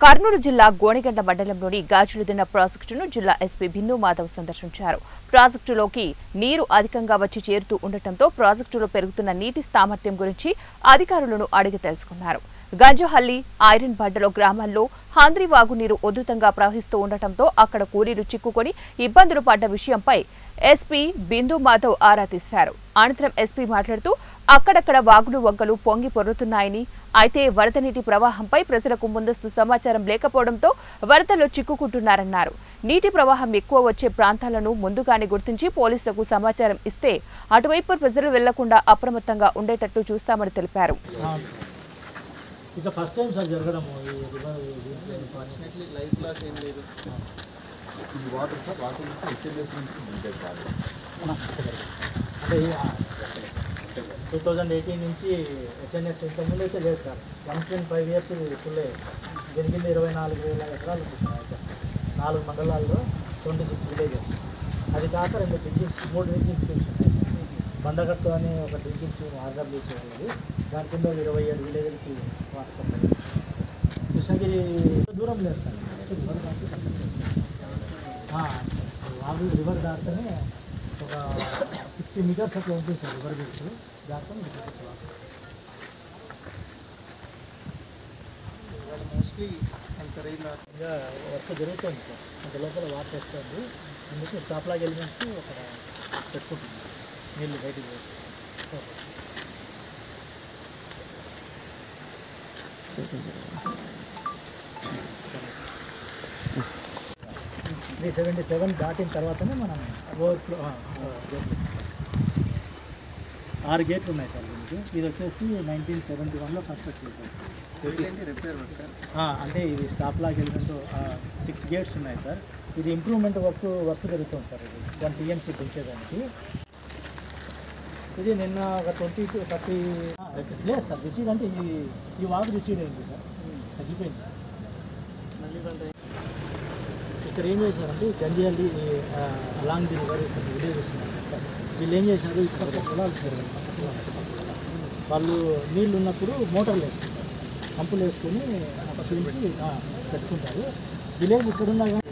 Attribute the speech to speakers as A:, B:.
A: కర్నూలు జిల్లా గోనెగండ మండలంలోని గాజులదిన్న ప్రాజెక్టును జిల్లా ఎస్పీ బిందు మాధవ్ సందర్శించారు. ప్రాజెక్టులోకి నీరు అధికంగా వచ్చి చేరుతూ ఉండటంతో ప్రాజెక్టులో పెరుగుతున్న నీటి సామర్థ్యం గురించి అధికారులను అడిగి తెలుసుకున్నారు. గంజహల్లి, ఐరన్ బండలో గ్రామాల్లో హంద్రి వాగు నీరు ఉధృతంగా ప్రవహిస్తూ ఉండటంతో అక్కడ కూలీలు చిక్కుకొని ఇబ్బందులు పడ్డ విషయంపై ఎస్పీ బిందు మాధవ్ ఆరా తీశారు. అనంతరం ఎస్పీ మాట్లాడుతూ అక్కడక్కడ వాగులు వంకలు పొంగి పొర్లుతున్నాయని, అయితే వరద నీటి ప్రవాహంపై ప్రజలకు ముందస్తు సమాచారం లేకపోవడంతో వరదలో చిక్కుకుంటున్నారన్నారు. నీటి ప్రవాహం ఎక్కువ వచ్చే ప్రాంతాలను ముందుగానే గుర్తించి పోలీసులకు సమాచారం ఇస్తే అటువైపు ప్రజలు వెళ్లకుండా అప్రమత్తంగా ఉండేటట్టు చూస్తామని తెలిపారు.
B: అంటే 2018 నుంచి హెచ్ఎన్ఎస్ ఇంతకుముందు అయితే లేదు sir. Once in 5 years full దీని కింద 24,000 ఎకరాలు ఉంది సార్. 4 మండలాల్లో 26 villages. అది కాక 3 డ్రింకింగ్ స్కీమ్స్ ఉన్నాయి సార్. బండగట్టు అని ఒక డ్రింకింగ్ స్కీమ్ ఆర్డబ్ల్యూసీ వాళ్ళది, దాని కింద 27 విలేజ్లకి వాటర్ సప్లై. కృష్ణగిరి దూరం లేదు సార్. వాగు రివర్ దాటితేనే ఒక 60 meters అట్లా ఉంటుంది సార్. రివర్ బీచ్ దాంట్లో మోస్ట్లీ అంత రైల్గా వర్క్ జరుగుతుంది సార్. అంత లోపల వాటర్ వస్తుంది. అందుకే స్టాప్ లాగ్ ఎలిమెంట్స్ అక్కడ పెట్టుకుంటుంది, నీళ్ళు బయటికి వేస్తుంది. 377 దాటిన తర్వాతనే మనం ఓవర్ఫ్లో 6 గేట్లు ఉన్నాయి సార్ దీనికి. ఇది వచ్చేసి 1971లో కన్స్ట్రక్ట్ చేశారు. అంటే ఇది స్టాప్ లాగ్ ఎలిమెంట్ 6 గేట్స్ ఉన్నాయి సార్. ఇది ఇంప్రూవ్మెంట్ వర్క్ జరుగుతుంది సార్. ఇది 1 TMC పెంచేదానికి. ఇది నిన్న ఒక 20 to 30 లేదు సార్. రిసీడ్ అంటే ఈ వాగు రిసీడ్ అయింది సార్, తగ్గిపోయింది. ఇక్కడ ఏం చేశారంటే Ganjahalli along the river villages ఉన్నాయి సార్. వీళ్ళు ఏం చేశారు, ఇక్కడ పొలాలు వాళ్ళు నీళ్ళు ఉన్నప్పుడు మోటార్లు వేసుకుంటారు, పంపులు వేసుకొని పెట్టుకుంటారు. విలేజ్ ఇక్కడున్నా కానీ